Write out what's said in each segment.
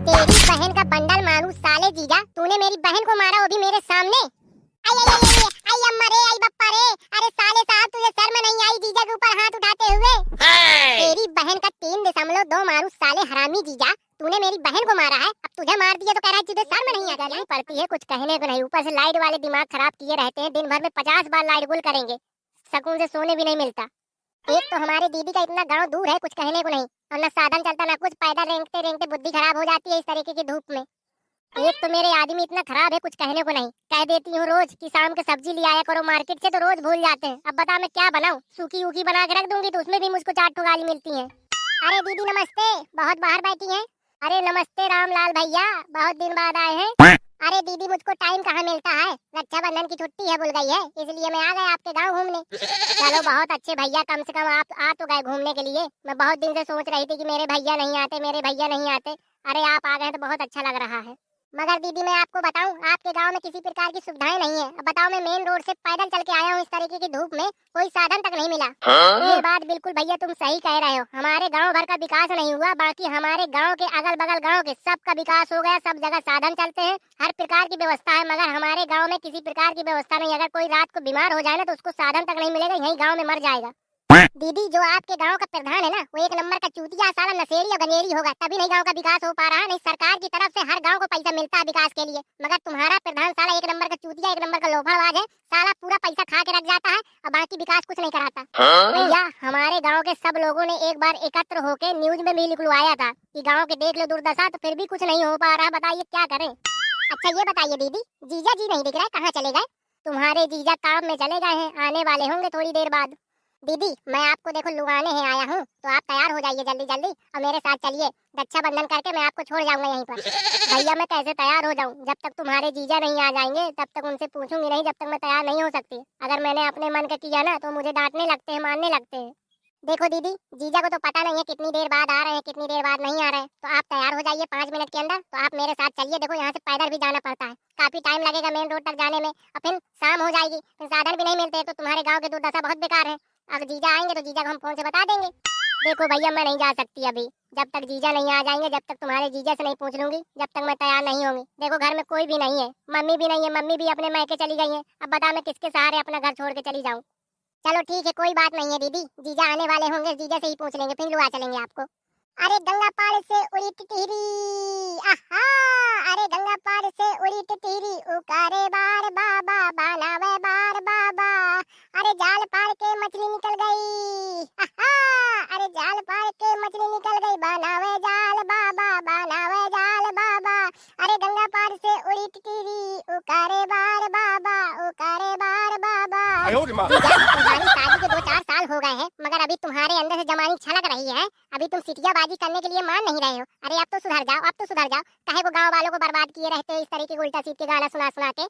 तेरी बहन का बंडल मारू साले जीजा, तूने मेरी बहन को मारा, वो भी मेरे सामने। आई आई आई आई आई अम्मा रे, आई बप्पा रे। अरे साले साहब, तुझे शर्म नहीं आई जीजा के ऊपर हाथ उठाते हुए? तेरी बहन का 3.2 मारू साले हरामी जीजा, तूने मेरी बहन को मारा है, अब तुझे मार दिया तो कह रहा है तुझे शर्म नहीं आता? नहीं पड़ती है, कुछ कहने को नहीं, ऊपर से लाइट वाले दिमाग खराब किए रहते हैं, दिन भर में 50 बार लाइट गुल करेंगे, सुकून से सोने भी नहीं मिलता। एक तो हमारे दीदी का इतना गांव दूर है, कुछ कहने को नहीं, और न साधन चलता न कुछ, पैदल रेंगते रेंगते बुद्धि खराब हो जाती है इस तरीके की धूप में। एक तो मेरे आदमी इतना खराब है, कुछ कहने को नहीं, कह देती हूँ रोज कि शाम के सब्जी ले आया करो मार्केट से, तो रोज भूल जाते हैं। अब बता मैं क्या बनाऊं? सूखी ऊखी बना के रख दूंगी तो उसमें भी मुझको 4 ठो गाली मिलती है। अरे दीदी नमस्ते, बहुत बाहर बैठी हैं। अरे नमस्ते रामलाल भैया, बहुत दिन बाद आए हैं। अरे दीदी मुझको टाइम कहाँ मिलता है, रक्षाबंधन की छुट्टी है, भूल गई है, इसलिए मैं आ गया आपके गांव घूमने। चलो बहुत अच्छे भैया, कम से कम आप आ तो गए घूमने के लिए। मैं बहुत दिन से सोच रही थी कि मेरे भैया नहीं आते, मेरे भैया नहीं आते। अरे आप आ गए तो बहुत अच्छा लग रहा है। मगर दीदी मैं आपको बताऊं, आपके गांव में किसी प्रकार की सुविधाएं नहीं है। अब बताओ, मैं मेन रोड से पैदल चल के आया हूं, इस तरीके की धूप में कोई साधन तक नहीं मिला। ये बात बिल्कुल भैया तुम सही कह रहे हो, हमारे गांव भर का विकास नहीं हुआ, बाकी हमारे गांव के अगल बगल गांव के सबका विकास हो गया, सब जगह साधन चलते हैं, हर प्रकार की व्यवस्था है, मगर हमारे गाँव में किसी प्रकार की व्यवस्था नहीं। अगर कोई रात को बीमार हो जाए ना तो उसको साधन तक नहीं मिलेगा, यही गाँव में मर जाएगा। दीदी जो आपके गांव का प्रधान है ना, वो एक नंबर का चूतिया साला नशेड़ी और गनेरी होगा, तभी नहीं गांव का विकास हो पा रहा है। नहीं सरकार की तरफ से हर गांव को पैसा मिलता है विकास के लिए, मगर तुम्हारा प्रधान साला एक नंबर का चूतिया, एक नंबर का लोफड़बाज है, साला पूरा पैसा खा के रख जाता है और बाकी विकास कुछ नहीं कराता। भैया हमारे गाँव के सब लोगों ने एक बार एकत्र होकर न्यूज में भी लिखवाया था कि गाँव के देख लो दुर्दशा, तो फिर भी कुछ नहीं हो पा रहा, बताइए क्या करें। अच्छा ये बताइए दीदी, जीजा जी नहीं दिख रहा है, कहाँ चले गए? तुम्हारे जीजा काम में चले गए हैं, आने वाले होंगे थोड़ी देर बाद। दीदी मैं आपको देखो लुभाने हैं आया हूँ, तो आप तैयार हो जाइए जल्दी जल्दी और मेरे साथ चलिए, रक्षाबंधन करके मैं आपको छोड़ जाऊंगा यहीं पर। भैया मैं कैसे तैयार हो जाऊँ, जब तक तुम्हारे जीजा नहीं आ जाएंगे तब तक उनसे पूछूंगी नहीं, जब तक मैं तैयार नहीं हो सकती। अगर मैंने अपने मन का किया ना तो मुझे डांटने लगते हैं, मारने लगते हैं। देखो दीदी, जीजा को तो पता नहीं है कितनी देर बाद आ रहे हैं, कितनी देर बाद नहीं आ रहे हैं, तो आप तैयार हो जाइए 5 मिनट के अंदर, तो आप मेरे साथ चलिए। देखो यहाँ से पैदल भी जाना पड़ता है, काफी टाइम लगेगा मेन रोड तक जाने में, और फिर शाम हो जाएगी, फिर साधन भी नहीं मिलते, तो तुम्हारे गाँव की दुर्दशा बहुत बेकार है। अब जीजा आएंगे तो जीजा को हम फोन से बता देंगे। देखो भैया मैं नहीं जा सकती अभी, जब तक जीजा नहीं आ जाएंगे, जब तक तुम्हारे जीजा से नहीं पूछ लूंगी, जब तक मैं तैयार नहीं होंगी। देखो घर में कोई भी नहीं है, मम्मी भी नहीं है, मम्मी भी अपने मायके चली गई है, अब बता मैं किसके सहारे अपना घर छोड़ के चली जाऊँ? चलो ठीक है, कोई बात नहीं है दीदी, जीजा आने वाले होंगे, जीजा से ही पूछ लेंगे, फिर लुआ चलेंगे आपको। अरे गंगा पार से उड़ी टिटहरी, आहा, अरे गंगा पार से उड़ी टिटहरी, उकारे बार बाबा बनावे बार बाबा, अरे जाल पार के मछली निकल गई, आहा, अरे जाल पार के मछली निकल गई, बनावे जाल बाबा, बनावे जाल बाबा, अरे गंगा पार से उड़ी टिटहरी, उकारे बार बाबा, उकारे बार बाबा। तुम्हारी शादी के 2-4 साल हो गए हैं, मगर अभी तुम्हारे अंदर से जवानी छलक रही है, अभी तुम सिटियाबाजी करने के लिए मान नहीं रहे हो। अरे अब तो सुधर जाओ, अब तो सुधर जाओ, काहे को गांव वालों को बर्बाद किए रहते हो इस तरीके के उल्टा सीध के गाना सुना सुना के।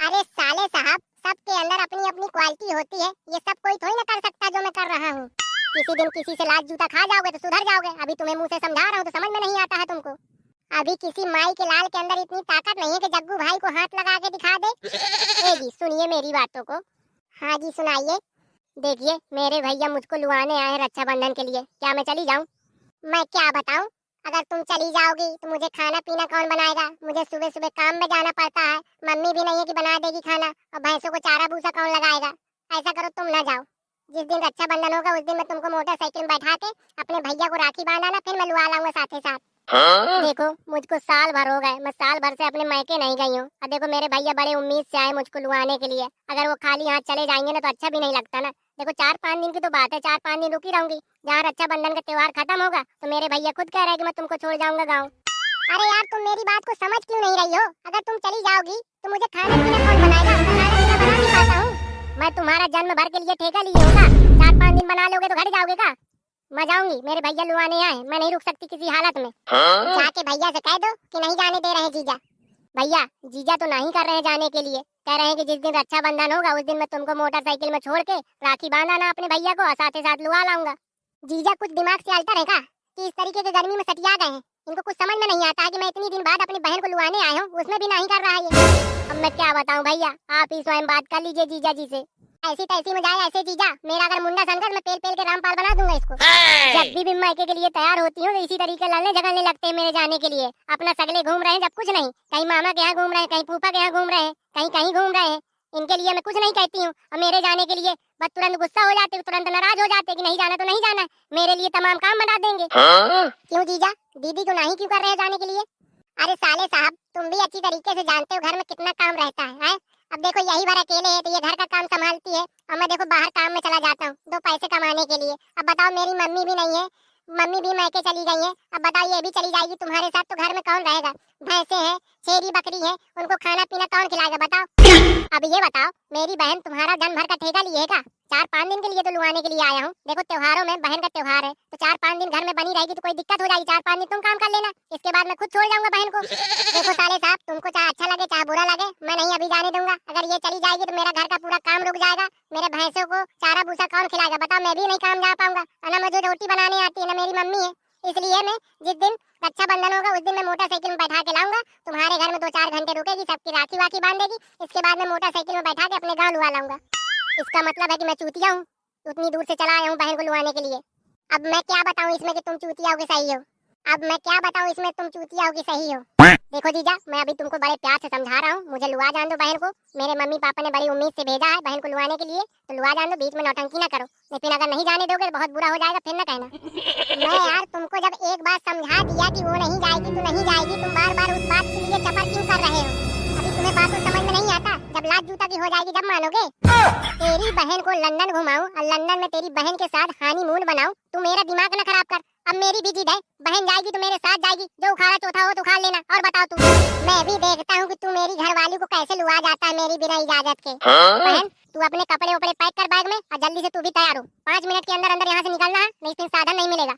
अरे साले साहब, सबके अंदर अपनी अपनी क्वालिटी होती है, ये सब कोई थोड़ी ना कर सकता जो मैं कर रहा हूँ। किसी दिन किसी से लात जूता खा जाओगे तो सुधर जाओगे, अभी तुम्हें मुँह से समझा रहा हूँ तो समझ में नहीं आता है तुमको। अभी किसी माई के लाल के अंदर इतनी ताकत नहीं है कि जग्गू भाई को हाथ लगा के दिखा दे। ए जी सुनिए मेरी बातों को। हाँ जी सुनाइए। देखिए मेरे भैया मुझको लुआने आए रक्षाबंधन के लिए, क्या मैं चली जाऊं? मैं क्या बताऊं, अगर तुम चली जाओगी तो मुझे खाना पीना कौन बनाएगा? मुझे सुबह सुबह काम में जाना पड़ता है, मम्मी भी नहीं है कि बना देगी खाना, और भैंसों को चारा भूसा कौन लगाएगा? ऐसा करो तुम ना जाओ, जिस दिन रक्षाबंधन होगा उस दिन मैं तुमको मोटरसाइकिल में बैठा के अपने भैया को राखी बांधाना, फिर मैं लुआ लाऊंगा साथ ही साथ। देखो मुझको साल भर हो गए, मैं साल भर से अपने मायके नहीं गई हूँ, और देखो मेरे भैया बड़े उम्मीद से आए मुझको लुआने के लिए, अगर वो खाली हाथ चले जाएंगे ना तो अच्छा भी नहीं लगता ना। देखो 4-5 दिन की तो बात है, 4-5 दिन रुकी रहूंगी, जहाँ रक्षाबंधन का त्योहार खत्म होगा तो मेरे भैया खुद कह रहे हैं कि मैं तुमको छोड़ जाऊंगा गाँव। अरे यार तुम मेरी बात को समझ क्यों नहीं रही हो? अगर तुम चली जाओगी तो मुझे खाना पीना कौन बनाएगा? मैं खाना पीना बना नहीं पाता हूँ। मैं तुम्हारा जन्म भर के लिए ठेका ली होगा, 4-5 दिन बना लोगे तो घर जाओगे का? मैं जाऊंगी, मेरे भैया लुआने आए, मैं नहीं रुक सकती किसी हालत में। जाके भैया से कह दो कि नहीं जाने दे रहे जीजा। भैया जीजा तो नहीं कर रहे जाने के लिए, कह रहे हैं कि जिस दिन रक्षाबंधन होगा उस दिन मैं तुमको मोटरसाइकिल में छोड़ के राखी बांधाना अपने भैया को, और साथ ही साथ लुआ लाऊंगा। जीजा कुछ दिमाग से अल्टर है का कि इस तरीके के गर्मी में सटिया गए हैं? इनको कुछ समझ में नहीं आता कि मैं इतनी दिन बाद अपनी बहन को लुआने आया हूँ, उसमें भी नहीं कर रहा है ये। अब मैं क्या बताऊँ भैया, आप ही स्वयं बात कर लीजिए जीजा जी से। ऐसी तैसी में जाए ऐसे जीजा, मेरा अगर मुंडा सनकर मैं पेल पेल के रामपाल बना दूंगा इसको। जब भी मायके के लिए तैयार होती हूँ तो इसी तरीके लड़ने झगड़ने लगते हैं मेरे जाने के लिए। अपना सगले घूम रहे हैं जब कुछ नहीं, कहीं मामा के यहाँ घूम रहे हैं, कहीं फूफा के यहाँ घूम रहे हैं, कहीं कहीं घूम रहे हैं। इनके लिए मैं कुछ नहीं कहती हूँ और मेरे जाने के लिए बस तुरंत गुस्सा हो जाते, तुरंत नाराज हो जाते कि नहीं जाना तो नहीं जाना, मेरे लिए तमाम काम बना देंगे। क्यों जीजा, दीदी को नहीं क्यों कर रहे हो जाने के लिए? अरे साले साहब, तुम भी अच्छी तरीके से जानते हो घर में कितना काम रहता है? अब देखो यही बार अकेले है तो ये घर का काम संभालती है और मैं देखो बाहर काम में चला जाता हूँ 2 पैसे कमाने के लिए। अब बताओ मेरी मम्मी भी नहीं है, मम्मी भी मायके चली गई है, अब बताओ ये भी चली जाएगी तुम्हारे साथ तो घर में कौन रहेगा? भैंसे हैं, छेरी बकरी है, उनको खाना पीना कौन खिलाएगा बताओ? अब ये बताओ, मेरी बहन तुम्हारा दिन भर का ठेका लिए का? 4-5 दिन के लिए तो लुआने के लिए आया हूँ। देखो त्योहारों में बहन का त्योहार है तो 4-5 दिन घर में बनी रहेगी तो कोई दिक्कत हो जाएगी? 4-5 दिन तुम काम कर लेना, इसके बाद मैं खुद छोड़ जाऊंगा बहन को। देखो साले साहब, तुमको चाहे अच्छा लगे चाहे बुरा लगे, मैं नहीं अभी जाने दूंगा। अगर ये चली जाएगी तो मेरा घर का पूरा काम रुक जाएगा। मेरे भैंसों को चारा भूसा कौन खिलाएगा बताओ? मैं भी नहीं काम जा पाऊंगा। ना मुझे रोटी बनाने आती है ना मेरी मम्मी है, इसलिए मैं जिस दिन रक्षाबंधन होगा उस दिन मैं मोटरसाइकिल में बैठा के लाऊंगा, तुम्हारे घर में 2-4 घंटे रुकेगी, सबकी राखी वाखी बांधेगी, इसके बाद मैं मोटरसाइकिल में बैठा के अपने गाँव लुआ लाऊंगा। इसका मतलब है कि मैं चूतिया हूँ, उतनी दूर से चला आया हूँ बहन को लुआने के लिए। अब मैं क्या बताऊँ इसमें कि तुम चूतिया हो कि सही हो? अब मैं क्या बताऊँ इसमें तुम चूतिया हो कि सही हो? देखो जीजा, मैं अभी तुमको बड़े प्यार से समझा रहा हूँ, मुझे लुआ जान दो बहन को। मेरे मम्मी पापा ने बड़ी उम्मीद से भेजा है बहन को लुआने के लिए, तो लुआ जान दो, बीच में नौटंकी ना करो। लेकिन अगर नहीं जाने दोगे तो बहुत बुरा हो जाएगा, फिर ना कहना। मैं यार तुमको जब एक बार समझा दिया कि वो नहीं जाएगी तो नहीं जाएगी, तुम बार बार उस बात के लिए चपर क्यों कर रहे हो? अभी तुम्हें बात तो समझ में नहीं आता, जब लात जूता की हो जाएगी जब मानोगे? तेरी बहन को लंदन घुमाऊं और लंदन में तेरी बहन के साथ हनीमून बनाऊं, तू मेरा दिमाग न खराब कर। अब मेरी भी जिद है, बहन जाएगी तो मेरे साथ जाएगी, जो उखाड़ा चौथा हो तो उखाड़ लेना। और बताओ तू, मैं भी देखता हूँ कि तू मेरी घरवाली को कैसे लुआ जाता है मेरी बिना इजाजत के। बहन तू अपने कपड़े उपड़े पैक कर बैग में और जल्दी से तू भी तैयार हो। 5 मिनट के अंदर अंदर यहाँ से निकलना है, नहीं फिर साधन नहीं मिलेगा।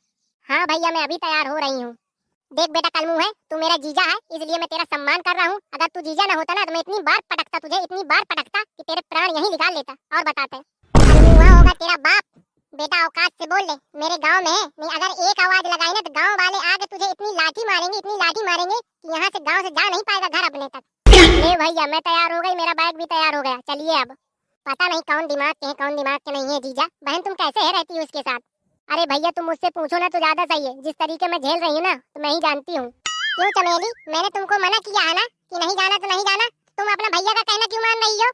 हाँ भैया, मैं अभी तैयार हो रही हूँ। देख बेटा कलमू है, तू मेरा जीजा है इसलिए मैं तेरा सम्मान कर रहा हूँ। अगर तू जीजा न होता ना तो मैं इतनी बार पटकता तुझे, इतनी बार पटकता कि तेरे प्राण यहीं निकाल लेता। और बताते कलमुआ होगा तेरा बाप। बेटा औकात से बोल ले, मेरे गांव में है नहीं, अगर एक आवाज लगाई ना तो गांव वाले आके तुझे इतनी लाठी मारेंगे, इतनी लाठी मारेंगे कि यहाँ से गांव से जा नहीं पाएगा घर अपने तक। ले भैया मैं तैयार हो गई, मेरा बैग भी तैयार हो गया, चलिए अब। पता नहीं कौन दिमाग के है कौन दिमाग के नहीं है जीजा। बहन तुम कैसे है रहती हो उसके साथ? अरे भैया तुम मुझसे पूछो ना तो ज्यादा सही है, जिस तरीके मैं झेल रही हूँ ना तो मैं ही जानती हूँ। क्यों चमेली, मैंने तुमको मना किया है ना कि नहीं जाना तो नहीं जाना, तुम अपना भैया का कहना क्यों मान रही हो?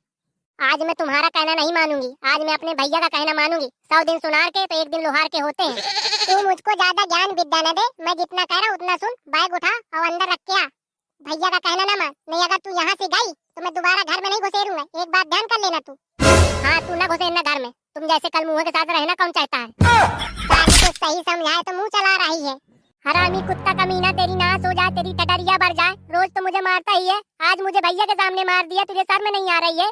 आज मैं तुम्हारा कहना नहीं मानूंगी, आज मैं अपने भैया का कहना मानूंगी। 100 दिन सुनार के तो 1 दिन लोहार के होते हैं। तू मुझको ज्यादा ज्ञान विद्या न दे, मैं जितना कह रहा हूँ उतना सुन। बैग उठा और अंदर रख के आ, भैया का कहना ना मान। नहीं अगर तू यहाँ से गई तो मैं दोबारा घर में नहीं घुसेरूंगा, एक बात ध्यान कर लेना तू। हाँ तू ना घुसेरना घर में, तुम जैसे कल मुँह के साथ रहना कौन चाहता है? साली को सही समझाए तो मुँह चला रही है। हरामी कुत्ता कमीना, तेरी नाश हो जाए, तेरी टटरिया भर जाए। रोज तो मुझे मारता ही है, आज मुझे भैया के सामने मार दिया, तुझे सर में नहीं आ रही है?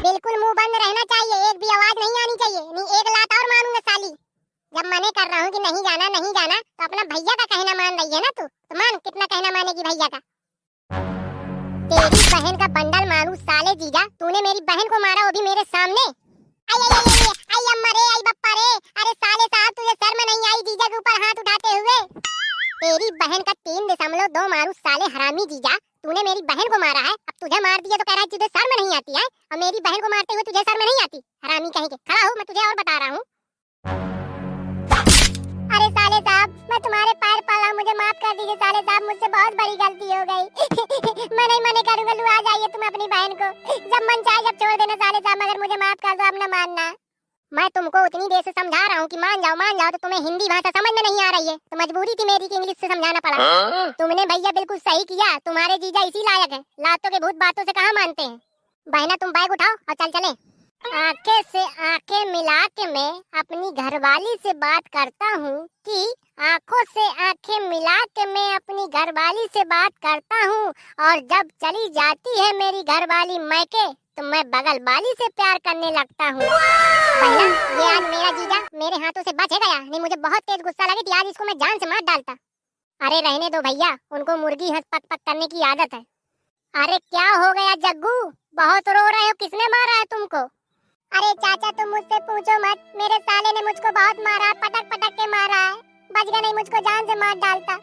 बिल्कुल मुंह बंद रहना चाहिए, एक भी आवाज नहीं आनी चाहिए, नहीं 1 लात और मारूंगा साली। जब मने कर रहा हूँ कि नहीं जाना नहीं जाना तो अपना भैया का कहना मान रही है ना तू, तो मान कितना कहना मानेगी भैया का? तेरी बहन का बंडल मारू साले जीजा, तूने मेरी बहन को मारा वो भी मेरे सामने। आई आई आई आई अम्मा रे, आई बप्पा रे, अरे साले साहब तुझे शर्म नहीं आई जीजा के ऊपर हाथ उठाते हुए? तेरी बहन का 3.2 मारू साले हरामी जीजा, तूने मेरी बहन को मारा है, अब तुझे मार दिया तो कह रहा है तुझे शर्म नहीं आती है, और मेरी बहन को मारते हुए तुझे शर्म नहीं आती? हरामी कहेंगे, खड़ा हो मैं तुझे और बता रहा हूँ। अरे साले साहब मैं तुम्हारे पैर पड़ा, मुझे माफ कर दीजिए साले साहब, मुझसे बहुत बड़ी गलती हो गई। मैं नहीं मने करूंगा, लुआ जाइए तुम अपनी बहन को, जब मन चाहे जब छोड़ देना साले साहब, मगर मुझे माफ कर दो, अब न मानना। मैं तुमको उतनी देर से समझा रहा हूँ कि मान जाओ तो तुम्हें हिंदी भाषा समझ में नहीं आ रही है, तो मजबूरी थी मेरी कि इंग्लिश से समझाना पड़ा। तुमने भैया बिल्कुल सही किया, तुम्हारे जीजा इसी लायक है, लातों के भूत बातों से कहाँ मानते हैं। बहना तुम बैग उठाओ और चल चले। आंखें से आंखें मिला के मैं अपनी घरवाली से बात करता हूँ कि आंखों से आंखें मिला के मैं अपनी घरवाली से बात करता हूँ, और जब चली जाती है मेरी घरवाली मैके तो मैं बगल वाली से प्यार करने लगता हूँ। भैया ये आज मेरा जीजा मेरे हाथों से बच गया, नहीं मुझे बहुत तेज गुस्सा लगी थी, आज इसको मैं जान से मार डालता। अरे रहने दो भैया, उनको मुर्गी हंस पक पक करने की आदत है। अरे क्या हो गया जग्गू, बहुत रो रहे हो, किसने मारा है तुमको? अरे चाचा तुम मुझसे पूछो मत, मेरे साले ने मुझको बहुत मारा, पटक पटक के मारा है, बच गया नहीं मुझको जान से मार डालता।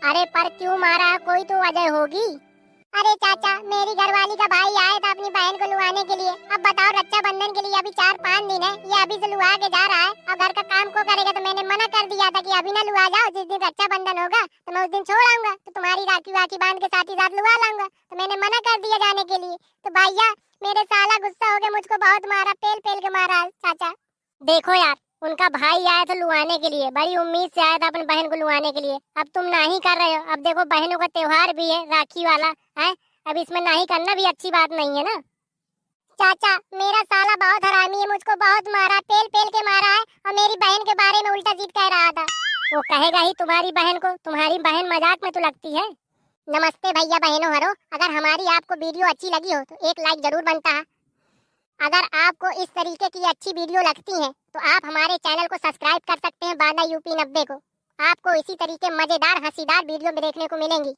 अरे पर क्यों मारा है, कोई तो वजह होगी। अरे चाचा, मेरी घरवाली का भाई आया था अपनी बहन को लुआने के लिए। अब बताओ, रक्षाबंधन के लिए अभी 4-5 दिन है, ये अभी से लुआ के जा रहा है। अब घर का काम को करेगा, तो मैंने मना कर दिया था कि अभी ना लुआ जाओ, जिस दिन रक्षाबंधन होगा तो मैं उस दिन छोड़ आऊंगा, तो तुम्हारी राखी वाखी बांध के साथ ही साथ लुआ लाऊंगा। तो मैंने मना कर दिया जाने के लिए। तो भैया मेरे साला गुस्सा हो गया, मुझको बहुत मारा, पेल पेल के मारा चाचा। देखो यार, उनका भाई आया था लुआने के लिए, बड़ी उम्मीद से आया था अपनी बहन को लुआने के लिए। अब तुम नहीं कर रहे हो। अब देखो, बहनों का त्योहार भी है, राखी वाला है। अब इसमें नहीं करना भी अच्छी बात नहीं है ना। चाचा, मेरा साला बहुत हरामी है, मुझको बहुत मारा, पेल पेल के मारा है, और मेरी बहन के बारे में उल्टा सीध कह रहा था। वो कहेगा ही तुम्हारी बहन को, तुम्हारी बहन मजाक में तो लगती है। नमस्ते भैया बहनों हरो, अगर हमारी आपको वीडियो अच्छी लगी हो तो एक लाइक जरूर बनता है। अगर आपको इस तरीके की अच्छी वीडियो लगती है तो आप हमारे चैनल को सब्सक्राइब कर सकते हैं, बांदा यूपी 90 को। आपको इसी तरीके मजेदार हंसीदार वीडियो में देखने को मिलेंगी।